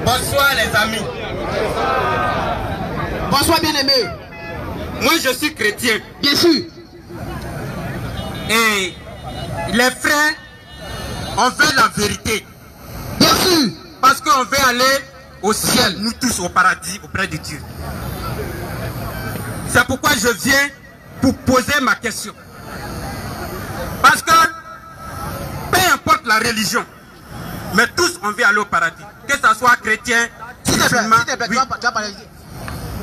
Bonsoir les amis. Bonsoir bien-aimé. Moi je suis chrétien. Bien sûr. Et les frères, on veut la vérité. Bien sûr. Parce qu'on veut aller au ciel, nous tous au paradis, auprès de Dieu. C'est pourquoi je viens pour poser ma question. Parce que, peu importe la religion, mais tous on veut aller au paradis. Que ce soit chrétien, musulman. Oui.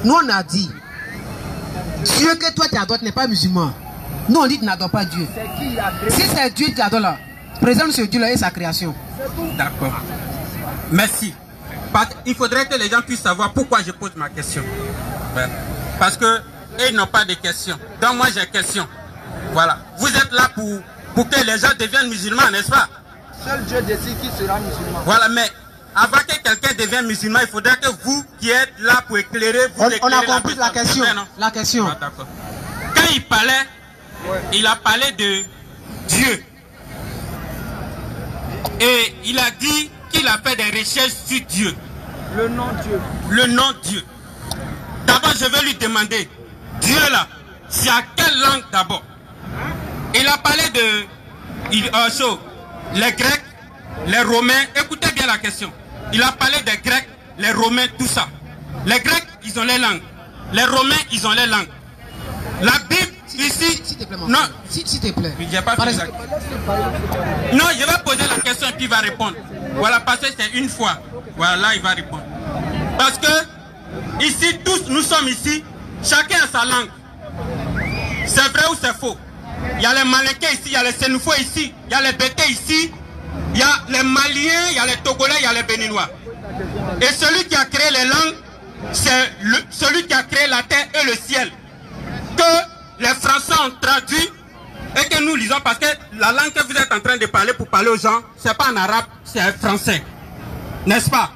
Nous on a dit, Dieu que toi tu adores n'est pas musulman. Nous on dit que tu n'adores pas Dieu. Si c'est Dieu qui adore là, présente ce Dieu là et sa création. D'accord. Merci. Il faudrait que les gens puissent savoir pourquoi je pose ma question. Parce que ils n'ont pas de questions. Donc moi j'ai des questions. Voilà. Vous êtes là pour que les gens deviennent musulmans, n'est-ce pas? Seul Dieu décide qui sera musulman. Voilà, mais avant que quelqu'un devienne musulman, il faudrait que vous qui êtes là pour éclairer, vous on a compris la question. La question. Ah, d'accord. Quand il parlait, il a parlé de Dieu. Et il a dit qu'il a fait des recherches sur Dieu. Le nom Dieu. Le nom Dieu. D'abord, je vais lui demander, Dieu là, c'est à quelle langue d'abord? Il a parlé de les Grecs, les Romains. Écoutez bien la question. Il a parlé des Grecs, les Romains, tout ça. Les Grecs, ils ont les langues. Les Romains, ils ont les langues. La Bible, ici... S'il te plaît, non. S'il te plaît. J'ai pas fait ça. Non, je vais poser la question et puis il va répondre. Voilà, parce que c'est une fois. Voilà, là, il va répondre. Parce que, ici, tous, nous sommes ici, chacun a sa langue. C'est vrai ou c'est faux? Il y a les Malékais ici, il y a les Sénoufos ici, il y a les Bétés ici, il y a les Maliens, il y a les Togolais, il y a les Béninois. Et celui qui a créé les langues, c'est celui qui a créé la terre et le ciel. Que les Français ont traduit et que nous lisons parce que la langue que vous êtes en train de parler pour parler aux gens, c'est pas en arabe, c'est français. N'est-ce pas?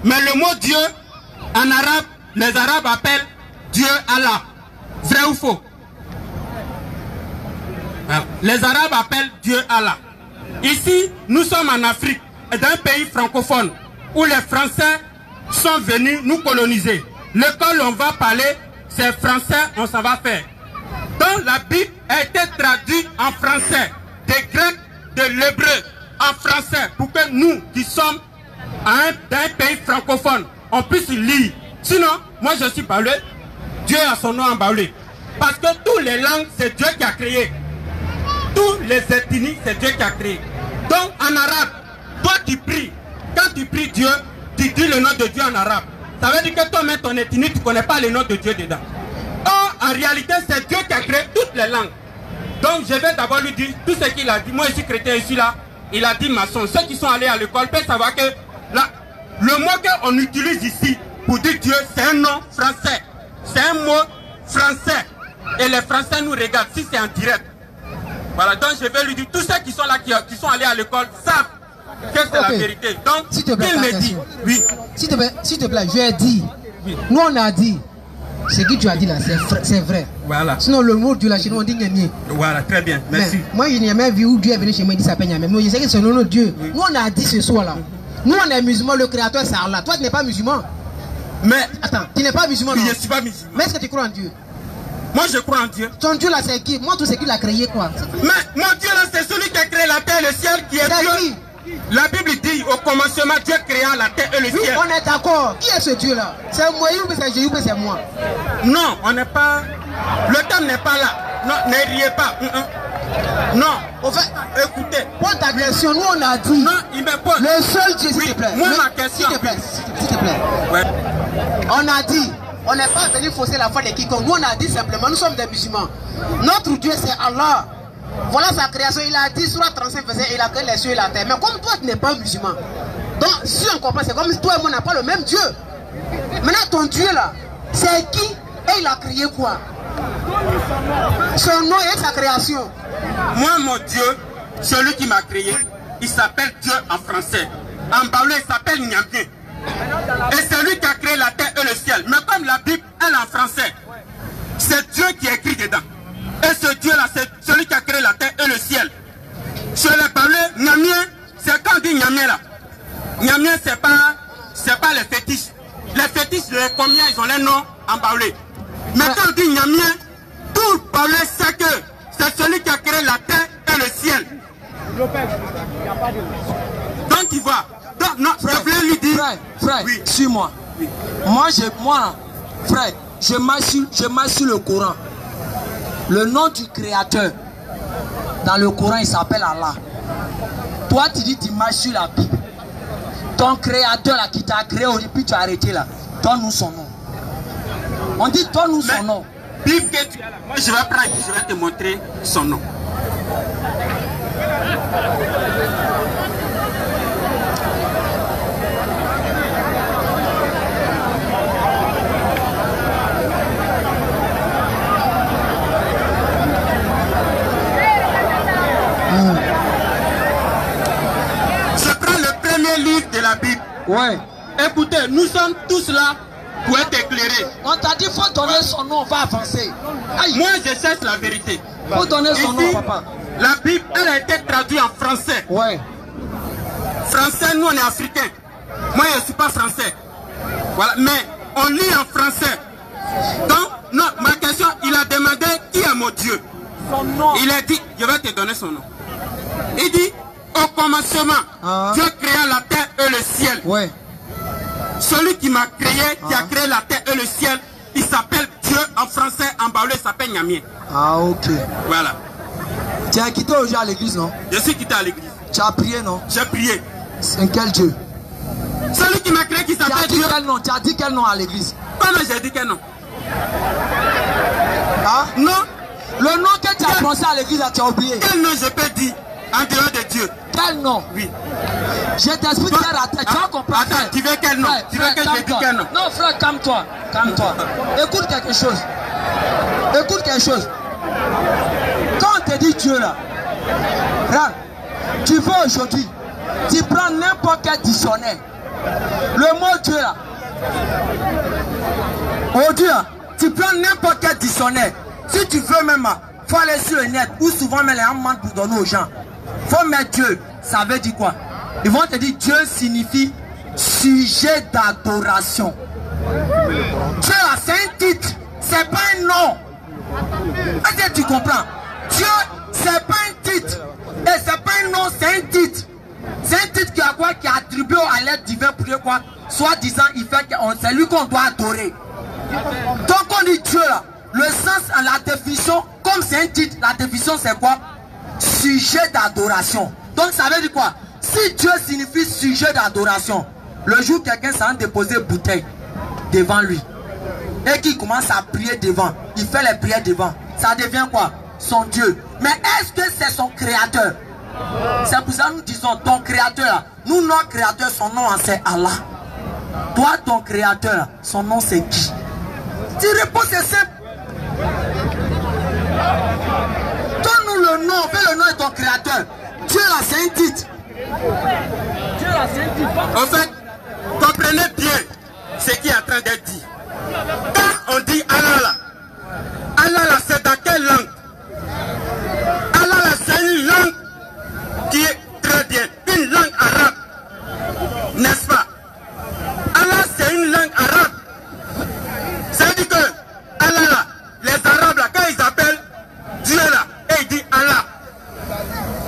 Mais le mot Dieu, en arabe, les Arabes appellent Dieu Allah. Vrai ou faux? Les Arabes appellent Dieu Allah. Ici, nous sommes en Afrique, d'un pays francophone, où les Français sont venus nous coloniser. L'école où on va parler, c'est français, on s'en va faire. Donc la Bible a été traduite en français, des Grecs, de l'hébreu, en français, pour que nous, qui sommes d'un pays francophone, on puisse lire. Sinon, moi je suis baoulé, Dieu a son nom en baoulé. Parce que toutes les langues, c'est Dieu qui a créé. Tous les ethnies, c'est Dieu qui a créé. Donc en arabe, toi tu pries. Quand tu pries Dieu, tu dis le nom de Dieu en arabe. Ça veut dire que toi-même, ton ethnie, tu ne connais pas le nom de Dieu dedans. Or, en réalité, c'est Dieu qui a créé toutes les langues. Donc je vais d'abord lui dire tout ce qu'il a dit. Moi, je suis chrétien, je suis là. Il a dit maçon. Ceux qui sont allés à l'école peuvent savoir que là, le mot qu'on utilise ici pour dire Dieu, c'est un nom français. C'est un mot français. Et les Français nous regardent si c'est en direct. Voilà, donc je vais lui dire, tous ceux qui sont là, qui sont allés à l'école, savent que c'est la vérité. Donc, s'il te plaît, il me dit, oui. S'il te plaît, je ai dit. Oui. Nous, on a dit, ce que tu as dit là, c'est vrai. Voilà. Sinon, le mot Dieu là, chez nous, on dit Niamie. Voilà, très bien, merci. Mais, moi, je n'ai jamais vu où Dieu est venu chez moi, il dit ça s'appelle Niamie. Mais je sais que c'est le nom de Dieu. Oui. Nous, on a dit ce soir là. Nous, on est musulmans, le créateur, c'est Allah. Toi, tu n'es pas musulman. Mais. Attends, tu n'es pas musulman. Oui, non? je ne suis pas musulman. Mais est-ce que tu crois en Dieu? Moi, je crois en Dieu. Ton Dieu là, c'est qui? Moi, tout ce qu'il a créé, quoi. Mais mon Dieu là, c'est celui qui a créé la terre et le ciel, qui est Dieu. Qui? La Bible dit au commencement, Dieu créa la terre et le ciel. On est d'accord. Qui est ce Dieu là? C'est moi ou c'est Jésus ou c'est moi? Non, on n'est pas. Le thème n'est pas là. Non, ne riez pas. Non. Au fait, écoutez. Pose ta question. Nous, on a dit. Non, il me pose. Le seul Dieu, s'il te plaît. Moi, ma question. S'il te plaît. S'il te plaît. Ouais. On a dit. On n'est pas venu fausser la foi de quiconque. Nous, on a dit simplement, nous sommes des musulmans. Notre Dieu, c'est Allah. Voilà sa création. Il a dit, sur la 35 versets, il a créé les cieux et la terre. Mais comme toi, tu n'es pas musulman. Donc, si on comprend, c'est comme si toi et moi, on n'a pas le même Dieu. Maintenant, ton Dieu, là, c'est qui? Et il a créé quoi? Son nom et sa création. Moi, mon Dieu, celui qui m'a créé, il s'appelle Dieu en français. En baoulé, il s'appelle Niamien. Et c'est lui qui a créé la terre et le ciel. Mais comme la Bible, elle est en français, c'est Dieu qui est écrit dedans. Et ce Dieu-là, c'est celui qui a créé la terre et le ciel. Sur les baoulés, Niamien, Niamien là. Niamien, c'est pas les fétiches. Les fétiches, les combien ils ont les noms embaulés. Mais quand on dit Niamien, tout le Baoulé sait que c'est celui qui a créé la terre et le ciel. Donc il va. Donc, non, frère, je voulais lui dire. Frère, oui. suis-moi. Oui. Moi, frère, je marche sur le Coran. Le nom du Créateur, dans le Coran, il s'appelle Allah. Toi, tu dis tu marches sur la Bible. Ton Créateur là, qui t'a créé, puis tu as arrêté là. Donne-nous son nom. On dit donne-nous son nom. Bible que tu as là. Moi, je vais prendre, je vais te montrer son nom. Je prends le premier livre de la Bible. Ouais. Écoutez, nous sommes tous là pour être éclairés. On t'a dit faut donner son nom, on va avancer. Aïe. Moi, je cherche la vérité. Faut donner son nom, papa. La Bible, elle a été traduite en français. Ouais. Français, nous on est africains. Moi, je ne suis pas français. Voilà, mais on lit en français. Donc, non, ma question, il a demandé qui est mon Dieu. Son nom. Il a dit, je vais te donner son nom. Il dit, au commencement, Dieu créa la terre et le ciel. Ouais. Celui qui m'a créé, qui a créé la terre et le ciel, il s'appelle Dieu en français, en baoulé, il s'appelle Niamien. Ah, ok. Voilà. Tu as quitté aujourd'hui à l'église, non? Je suis quitté à l'église. Tu as prié, non? J'ai prié. C'est quel Dieu? Celui qui m'a créé, qui s'appelle Dieu. Tu as dit quel nom à l'église? Comment j'ai dit quel nom? Ah? Non. Le nom que tu as prononcé à l'église, tu as oublié. Quel nom je peux dire en dehors de Dieu? Quel nom? Oui. Je t'explique à la tête, tu vas comprendre. Attends, tu veux quel nom? Tu veux que je dise quel nom? Non, frère, calme-toi. Calme-toi. Écoute quelque chose. Écoute quelque chose. Quand on te dit Dieu là, regarde, tu vas aujourd'hui, tu prends n'importe quel dictionnaire. Le mot Dieu là. Aujourd'hui, tu prends n'importe quel dictionnaire. Si tu veux même, il faut aller sur le net, ou souvent même les gens mentent pour donner aux gens. Il faut mettre Dieu. Ça veut dire quoi? Ils vont te dire Dieu signifie sujet d'adoration. Dieu là, c'est un titre, c'est pas un nom. Est-ce que tu comprends? Dieu, c'est pas un titre. Et c'est pas un nom, c'est un titre. C'est un titre qui a quoi? Qui est attribué à l'aide divine pour quoi? Soit disant, il fait que c'est lui qu'on doit adorer. Donc on dit Dieu là, le sens, la définition, comme c'est un titre, la définition c'est quoi? Sujet d'adoration. Donc ça veut dire quoi? Si Dieu signifie sujet d'adoration, le jour quelqu'un s'en déposer une bouteille devant lui et qu'il commence à prier devant, il fait les prières devant, ça devient quoi? Son Dieu. Mais est-ce que c'est son créateur? C'est pour ça que nous disons ton créateur, nous notre créateur, son nom c'est Allah. Toi ton créateur, son nom c'est qui? Tu réponds c'est simple. Donne-nous le nom, fais le nom de ton créateur. Dieu là c'est un titre. Dieu là c'est un titre. En fait, comprenez bien ce qui est en train d'être dit. Quand on dit Allah là c'est dans quelle langue? Allah là c'est une langue qui est très bien, une langue arabe, n'est-ce pas? Allah c'est une langue arabe. Ça veut dire que Allah là, les arabes là, quand ils appellent Dieu là, et ils disent Allah.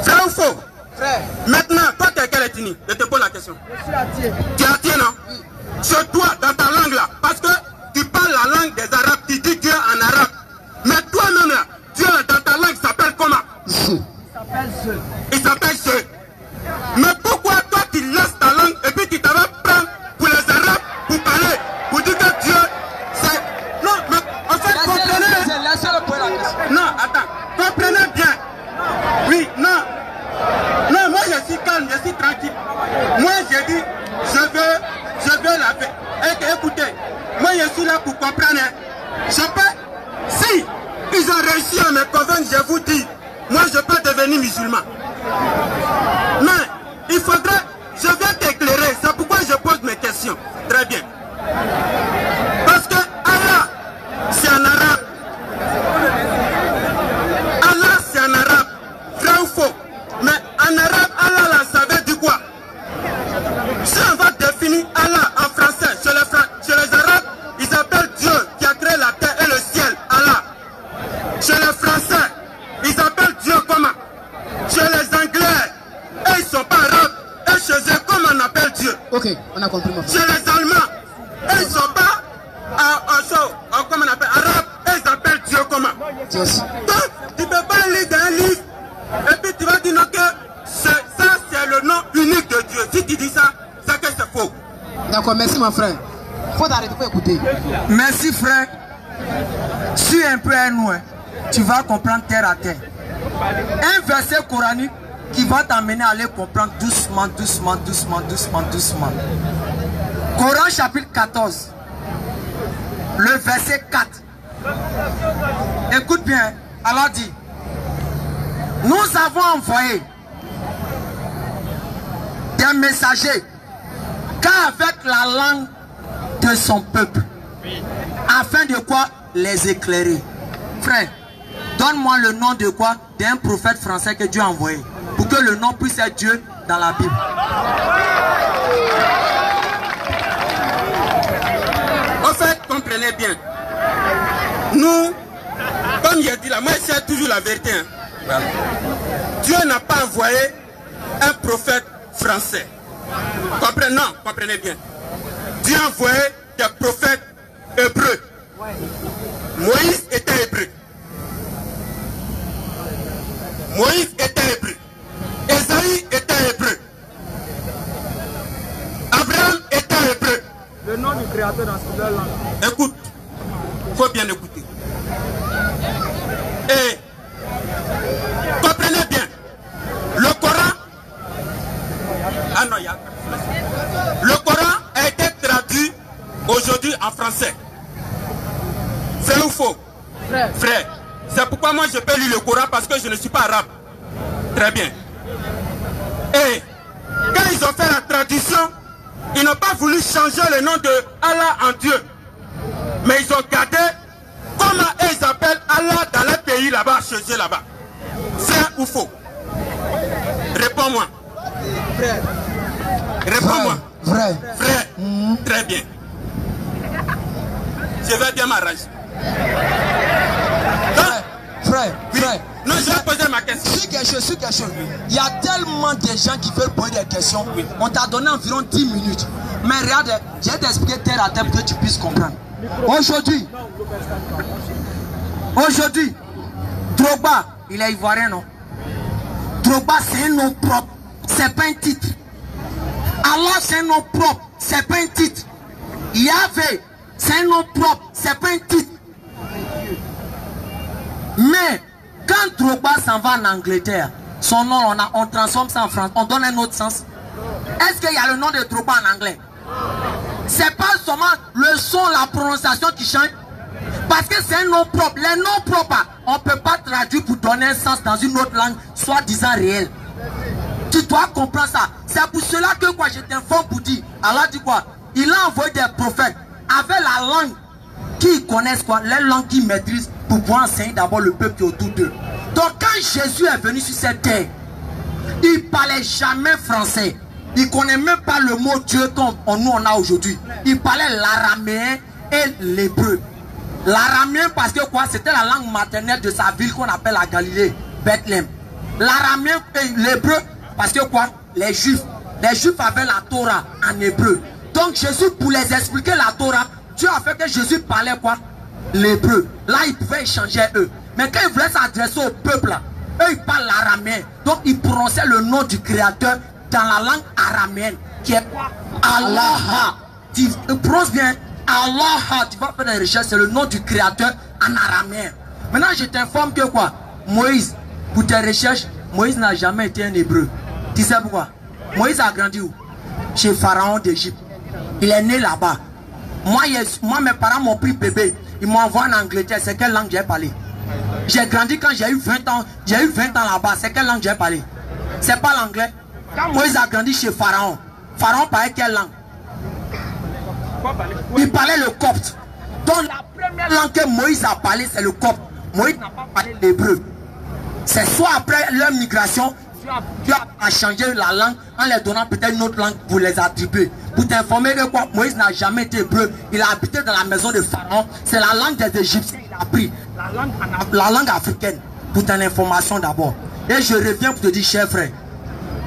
Vrai ou faux? Frère. Maintenant, toi tu es quelle ethnie? Je te pose la question. Je suis attiré. Tu es attiré, non? Sur toi, dans ta langue là, parce que tu parles la langue des arabes, tu dis Dieu en arabe. Mais toi-même là, Dieu là, dans ta langue s'appelle comment? Il s'appelle Dieu. Il s'appelle Dieu. Mais pourquoi toi tu laisses ta langue et puis tu t'en vas prendre pour les arabes pour parler, pour dire que Dieu c'est... Non, mais en fait, comprenez... Laissez-le poser la question. Non, attends, comprenez bien. Oui, non. Non, moi je suis calme, je suis tranquille. Moi j'ai dit, je veux la paix. Écoutez, moi je suis là pour comprendre. Je peux, si ils ont réussi à me convaincre, je vous dis, moi je peux devenir musulman. Mais il faudrait, je vais t'éclairer, c'est pourquoi je pose mes questions. Très bien. Parce que Allah, c'est en arabe. Allah, c'est en arabe. Vrai ou faux? Mais en arabe, Allah, là, ça veut dire quoi? sont pas arabes. Et chez eux, comment on appelle Dieu? Ok, on a compris mon frère. Chez les Allemands, ils ne sont pas comment on appelle arabes. Ils appellent Dieu comment? Yes. Donc, tu ne peux pas lire dans un livre et puis tu vas dire non que ça c'est le nom unique de Dieu. Si tu dis ça, c'est que c'est faux. D'accord, merci mon frère. Faut t'arrêter, faut écouter. Merci frère. Suis un peu un nous, tu vas comprendre terre à terre. Un verset coranique qui va t'amener à aller comprendre doucement, doucement, doucement, doucement, doucement. Coran chapitre 14, le verset 4. Écoute bien, Allah dit, nous avons envoyé des messagers qu'avec la langue de son peuple, afin de quoi les éclairer. Frère, donne-moi le nom de quoi? D'un prophète français que Dieu a envoyé, pour que le nom puisse être Dieu dans la Bible. En fait, comprenez bien. Nous, comme j'ai dit là, moi je sais toujours la vérité. Hein. Voilà. Dieu n'a pas envoyé un prophète français. Comprenez bien. Dieu a envoyé des prophètes hébreux. Moïse était hébreu. Moïse était hébreu. Esaïe était hébreu. Abraham était hébreu. Le nom du créateur dans cette langue. Écoute, il faut bien écouter. Et comprenez bien, le Coran, le Coran a été traduit aujourd'hui en français. Vrai ou faux? Frère. C'est pourquoi moi je peux lire le Coran parce que je ne suis pas arabe. Très bien. Et quand ils ont fait la traduction, ils n'ont pas voulu changer le nom de Allah en Dieu. Mais ils ont gardé comment ils appellent Allah dans les pays là-bas, chez eux là-bas. Vrai ou faux? Réponds-moi. Frère. Réponds-moi. Vrai. Vrai. Très bien. Je vais bien m'arranger. Frère, Non, je vais poser ma question. Sur quelque chose. Il y a tellement de gens qui veulent poser des questions. On t'a donné environ 10 minutes. Mais regarde, j'ai t'expliqué terre à terre pour que tu puisses comprendre. Aujourd'hui, Drogba, il est ivoirien, non? Drogba, c'est un nom propre. C'est pas un titre. Allah, c'est un nom propre. C'est pas un titre. Yahvé, c'est un nom propre. C'est pas un titre. Mais quand Drogba s'en va en Angleterre, son nom, on transforme ça en France, on donne un autre sens. Est-ce qu'il y a le nom de Drogba en anglais? C'est pas seulement le son, la prononciation qui change. Parce que c'est un nom propre. Les noms propres, on ne peut pas traduire pour donner un sens dans une autre langue, soi-disant réelle. Tu dois comprendre ça. C'est pour cela que quoi, je t'informe pour dire, Allah dit quoi? Il a envoyé des prophètes avec la langue qu'ils connaissent quoi, les langues qu'ils maîtrisent pour pouvoir enseigner d'abord le peuple qui est autour d'eux. Donc quand Jésus est venu sur cette terre, il ne parlait jamais français. Il ne connaît même pas le mot Dieu comme nous on a aujourd'hui. Il parlait l'araméen et l'hébreu. L'araméen parce que quoi, c'était la langue maternelle de sa ville qu'on appelle la Galilée, Bethléem. L'araméen et l'hébreu parce que quoi, les juifs avaient la Torah en hébreu. Donc Jésus, pour les expliquer la Torah, Dieu a fait que Jésus parlait quoi? L'hébreu. Là, il pouvait échanger eux. Mais quand il voulait s'adresser au peuple, là, eux, ils parlent l'araméen. Donc, il prononçait le nom du Créateur dans la langue araméenne, qui est quoi? Allah. Tu prononces bien Allah. Tu vas faire des recherches, c'est le nom du Créateur en araméen. Maintenant, je t'informe que quoi? Moïse, pour tes recherches, Moïse n'a jamais été un hébreu. Tu sais pourquoi? Moïse a grandi où? Chez Pharaon d'Égypte. Il est né là-bas. Moi, mes parents m'ont pris bébé. Ils m'ont envoyé en Angleterre. C'est quelle langue j'ai parlé? J'ai grandi quand j'ai eu 20 ans. J'ai eu 20 ans là-bas. C'est quelle langue j'ai parlé? C'est pas l'anglais. Quand Moïse a grandi chez Pharaon, Pharaon parlait quelle langue? Il parlait le copte. Donc la première langue que Moïse a parlé, c'est le copte. Moïse n'a pas parlé l'hébreu. C'est soit après leur migration, Dieu a changé la langue en leur donnant peut-être une autre langue pour les attribuer. Pour t'informer de quoi, Moïse n'a jamais été hébreu. Il a habité dans la maison de Pharaon. C'est la langue des Égyptiens qu'il a appris. La langue africaine. Pour ton information d'abord. Et je reviens pour te dire, cher frère,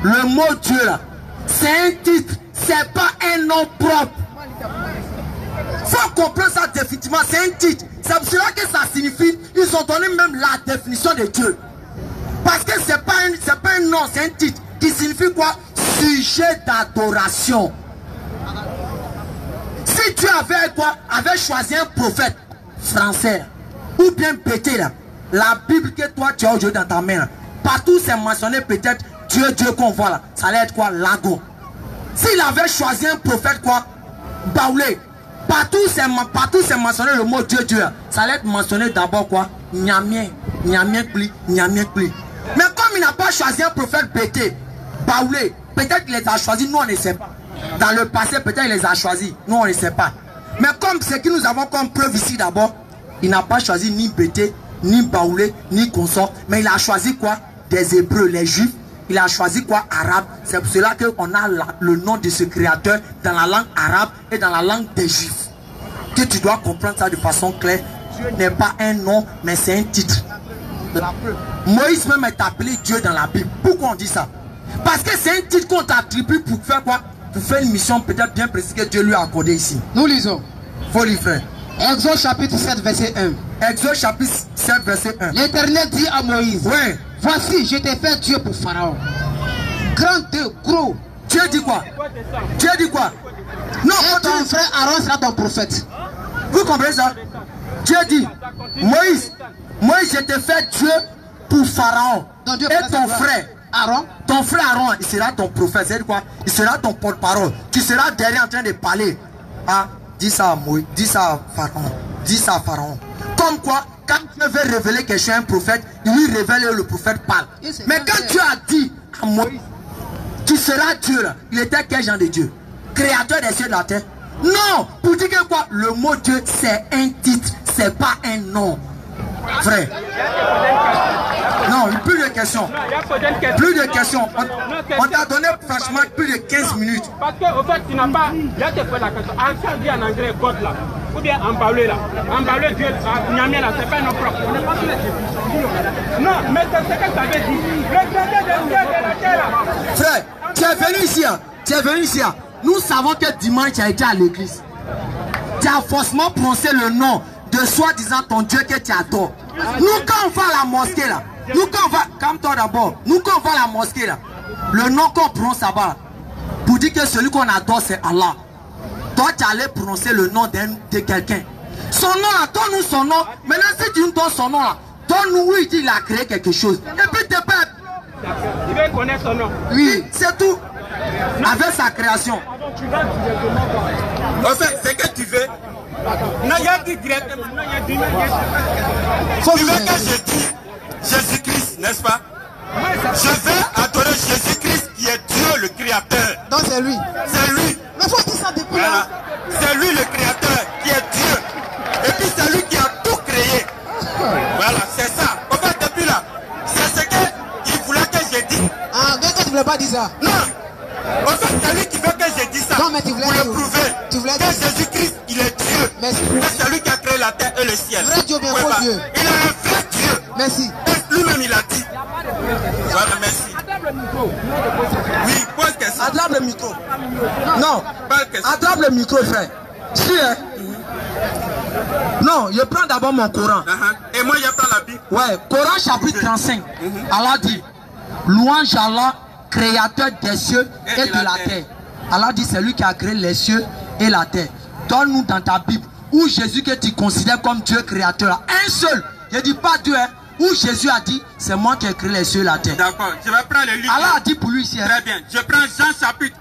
Le mot Dieu là, c'est un titre, c'est pas un nom propre. Faut comprendre ça définitivement, c'est un titre. C'est pour cela que ça signifie, ils ont donné même la définition de Dieu. Parce que c'est pas un nom, c'est un titre qui signifie quoi? Sujet d'adoration. Si Dieu avait choisi un prophète français, ou bien pété là, la Bible que toi tu as aujourd'hui dans ta main, là, partout c'est mentionné peut-être Dieu qu'on voit là, ça allait être quoi? Lago. S'il avait choisi un prophète quoi? Baoulé. Partout c'est mentionné le mot Dieu, ça allait être mentionné d'abord quoi? Nyamien pli. Mais comme il n'a pas choisi un prophète pété, Baoulé, peut-être qu'il les a choisis, nous on ne sait pas. Dans le passé, peut-être il les a choisis, nous on ne sait pas. Mais comme ce que nous avons comme preuve ici d'abord, il n'a pas choisi ni pété, ni Baoulé, ni consort, mais il a choisi quoi? Des Hébreux, les Juifs. Il a choisi quoi? Arabe. C'est pour cela qu'on a le nom de ce créateur dans la langue arabe et dans la langue des Juifs. Que tu dois comprendre ça de façon claire. Dieu n'est pas un nom, mais c'est un titre. Moïse même est appelé Dieu dans la Bible. Pourquoi on dit ça? Parce que c'est un titre qu'on t'attribue pour faire quoi? Pour faire une mission peut-être bien précise que Dieu lui a accordée ici. Nous lisons. Faut lire, frère. Exode chapitre 7 verset 1. Exode chapitre 7 verset 1. L'Éternel dit à Moïse. Oui. Voici, je t'ai fait Dieu pour Pharaon. Grand, gros. Dieu dit quoi? Dieu dit quoi? Non, et ton frère Aaron sera ton prophète. Vous comprenez ça? Dieu dit, Moïse, je t'ai fait Dieu pour Pharaon. Donc, Dieu et ton frère Aaron, il sera ton prophète. C'est quoi? Il sera ton porte-parole. Tu seras derrière en train de parler. Ah, dis ça à Moïse, dis ça à Pharaon. Dis ça à Pharaon. Comme quoi, quand Dieu veut révéler quelque chose à un prophète, il lui révèle et le prophète parle. Mais quand Dieu a dit à Moïse, tu seras Dieu là, il était quel genre de Dieu? Créateur des cieux et de la terre? Non! Pour dire que quoi? Le mot Dieu, c'est un titre, c'est pas un nom. Frère. Non, plus de questions. Plus de questions. On t'a donné franchement plus de 15 minutes. Parce qu'au fait, tu n'as pas. Là, tu fais la question. En dit en anglais, God là. Ou bien en baoulé là. En baoulé, Dieu, Niamien là, c'est pas un nom propre. On n'est pas tous les. Non, mais c'est ce que ça veut dire. Le créateur de Dieu de la terre là. Frère, tu es venu ici. Tu es venu ici. Nous savons que dimanche, tu as été à l'église. Tu as forcément prononcé le nom de soi-disant ton Dieu que tu adores. Nous, quand on va à la mosquée là, nous, quand on va, calme-toi d'abord, nous, quand on va à la mosquée là, le nom qu'on prononce là-bas, pour dire que celui qu'on adore, c'est Allah. Toi, tu allais prononcer le nom de quelqu'un. Son nom là, donne-nous son nom. Maintenant, si tu nous donnes son nom là, donne-nous où il a créé quelque chose. Et puis, tu peux. Il veut connaître son nom. Oui, c'est tout. Avec sa création. En fait, c'est que tu veux. Non, il y a dit directement. Tu veux que je dise Jésus-Christ, n'est-ce pas? Je vais adorer Jésus-Christ qui est Dieu le Créateur. Donc c'est lui. C'est lui. Mais faut dire ça depuis voilà. là. C'est lui le Créateur qui est Dieu. Et puis c'est lui qui a tout créé. Voilà, c'est ça. En fait, depuis là, c'est ce qu'il voulait que je dise. Ah, donc tu ne voulais pas dire ça? Non. En fait, c'est lui qui veut que je dise ça. Non, mais tu voulais pour le dire. prouver. Tu voulais que dire. Jésus-Christ, il est Dieu. Merci. C'est lui qui a créé la terre et le ciel. Vrai Dieu, bien faux Dieu. Il est un vrai Dieu. Merci. Et lui-même, il a dit. Voilà, merci. Oui, pose question. Attrape le micro. Non, Pas de question. attrape le micro, frère. Si, hein? Non, je prends d'abord mon Coran. Et moi, je prends la Bible. Ouais, Coran chapitre 35. Allah dit, louange à Allah, créateur des cieux et de la terre. Allah dit, c'est lui qui a créé les cieux et la terre. Donne-nous dans ta Bible où Jésus que tu considères comme Dieu créateur, un seul. Je ne dis pas Dieu, hein. Où Jésus a dit, c'est moi qui ai créé les cieux et la terre. D'accord, je vais prendre le livre. Allah a dit pour lui ici. Hein. Très bien, je prends Jean chapitre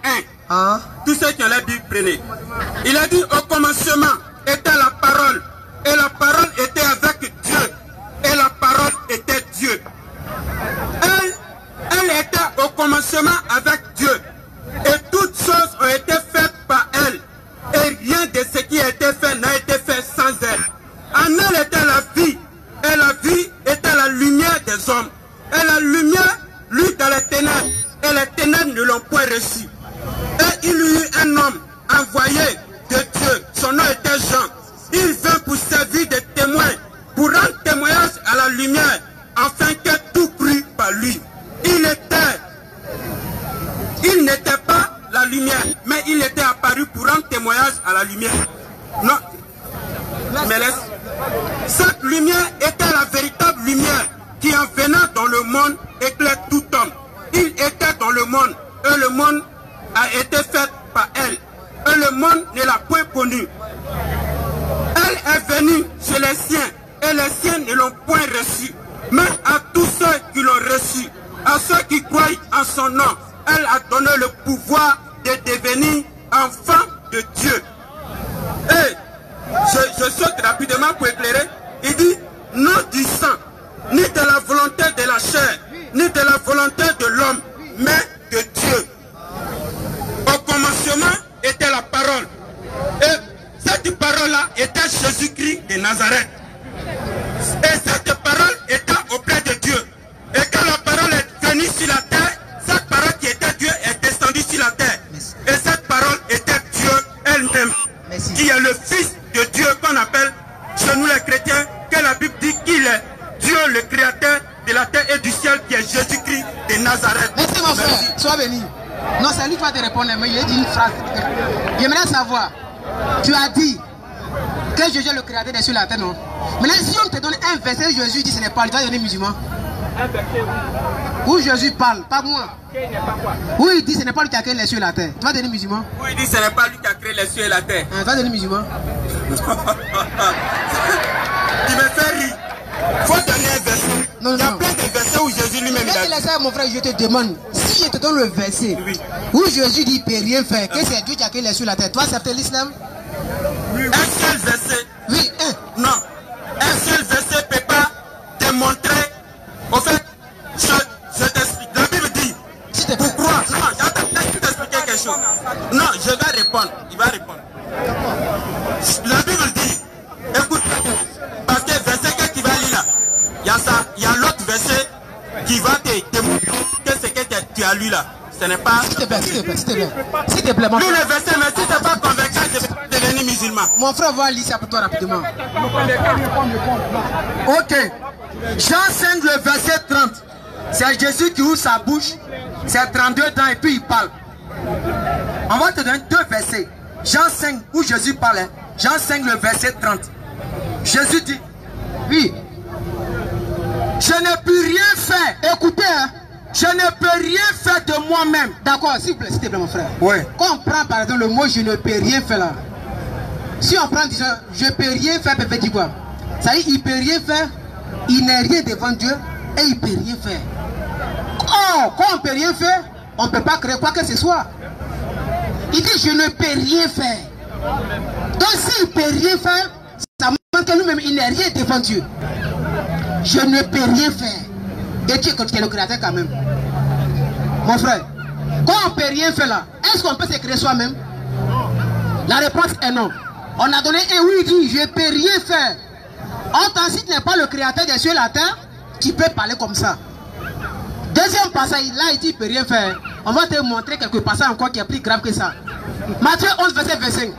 1. Hein? Tous ceux qui ont la Bible, prenez. Il a dit, au commencement était la parole. Et la parole était avec Dieu. Et la parole était Dieu. Elle était au commencement avec Dieu. Et toutes choses ont été faites par elle. Et rien de ce qui a été fait n'a été fait sans elle. En elle était la vie. Et la vie était la lumière des hommes. Et la lumière, lui, dans les ténèbres. Et les ténèbres ne l'ont point reçu. Et il y eut un homme envoyé de Dieu. Son nom était Jean. Il vint pour servir de témoin, pour rendre témoignage à la lumière, afin que tout crût par lui. Il était Il n'était pas la lumière, mais il était apparu pour rendre témoignage à la lumière. Non, mais laisse. Cette lumière était la véritable lumière qui, en venant dans le monde, éclaire tout homme. Il était dans le monde, et le monde a été fait par elle, et le monde ne l'a point connue. Elle est venue chez les siens, et les siens ne l'ont point reçue. Mais à tous ceux qui l'ont reçue, à ceux qui croient en son nom, elle a donné le pouvoir de devenir enfant de Dieu. Et je saute rapidement pour éclairer. Il dit, non du sang, ni de la volonté de la chair, ni de la volonté de l'homme, mais de Dieu. Au commencement était la parole. Et cette parole-là était Jésus-Christ de Nazareth. Et cette parole était auprès de Dieu. Et quand la parole est venue sur la terre, cette parole qui était Dieu est descendue sur la terre. Et cette parole était Dieu elle-même, qui est le Fils de Dieu qu'on appelle chez nous les chrétiens, que la Bible dit qu'il est Dieu le créateur de la terre et du ciel, qui est Jésus-Christ de Nazareth. Merci mon frère, sois béni. Non, c'est lui qui va te répondre, mais il a dit une phrase. J'aimerais savoir, tu as dit que Jésus est le créateur des cieux et de la terre, non? Maintenant, si on te donne un verset, Jésus dit ce n'est pas lui, tu vas donner musulman. Où Jésus parle, pas moi. Où il dit ce n'est pas lui qui a créé les cieux et la terre, tu vas donner musulman. Où il dit ce n'est pas lui qui a créé les cieux et la terre. Tu vas donner musulman. Tu me fais rire. Faut donner un verset. Non, il y a non. plein de versets où Jésus lui-même Laisse a dit. ça, mon frère, je te demande. Si je te donne le verset où Jésus dit qu'il ne peut rien faire, que c'est Dieu qui a créé les cieux et la terre, tu vas accepter l'islam? Un seul verset. Oui, un. Non. Un seul verset ne peut pas démontrer. Au fait, je t'explique. La Bible dit. S'il te plaît. Pour croire. Non, j'attends de t'expliquer quelque chose. Non, je vais répondre. Il va répondre. La Bible dit. Écoute. Parce que le verset que tu vas lire là, il y a ça. Il y a l'autre verset qui va te démontrer que ce que tu as lu là. Ce n'est pas. S'il te plaît, s'il te plaît, s'il te plaît. S'il te plaît, mon Nous frère. le verset, mais si tu n'es pas convaincu, je vais devenir musulman. Mon frère va lire ça pour toi rapidement. Ok. Jean 5, le verset 30. C'est Jésus qui ouvre sa bouche. C'est 32 ans et puis il parle. On va te donner deux versets. Jean 5, où Jésus parlait. Jean 5, le verset 30. Jésus dit, oui, je ne peux rien faire. Écoutez, hein. Je ne peux rien faire de moi-même. D'accord, s'il te plaît, mon frère. Oui. Quand on prend par exemple le mot je ne peux rien faire là. Si on prend disons je peux rien faire, peut dire quoi? Ça veut dire il peut rien faire, il n'est rien devant Dieu et il peut rien faire. Oh, quand on peut rien faire, on ne peut pas créer quoi que ce soit. Il dit je ne peux rien faire. Donc s'il ne peut rien faire, ça montre que lui-même il n'est rien devant Dieu. Je ne peux rien faire. Et Dieu est le créateur quand même. Mon frère, quand on ne peut rien faire là, est-ce qu'on peut se créer soi-même? La réponse est non. On a donné un oui, il dit je ne peux rien faire. En si tu n'es pas le créateur des cieux et de la terre, tu peux parler comme ça. Deuxième passage, là il dit il ne peut rien faire. On va te montrer quelques passages encore qui est plus grave que ça. Matthieu 11, verset 25.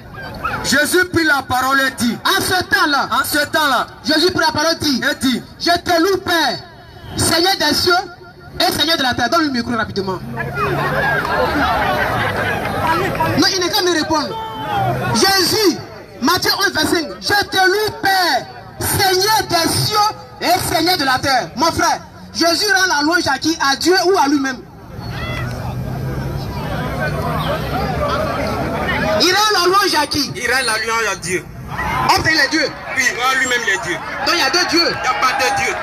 Jésus prit la parole et dit. En ce temps-là, Jésus prit la parole et dit. Je te loue, Père, Seigneur des cieux et Seigneur de la terre. Donne le micro rapidement. Non, il n'est qu'à me répondre. Jésus, Matthieu 11, 25. Je te loue, Père, Seigneur des cieux et Seigneur de la terre. Mon frère, Jésus rend la louange à qui? À Dieu ou à lui-même? Il rend la louange à qui? Il rend la louange à Dieu. Entre les dieux. Oui, moi lui-même les dieux. Donc il y a deux dieux. Il n'y a pas de Dieu.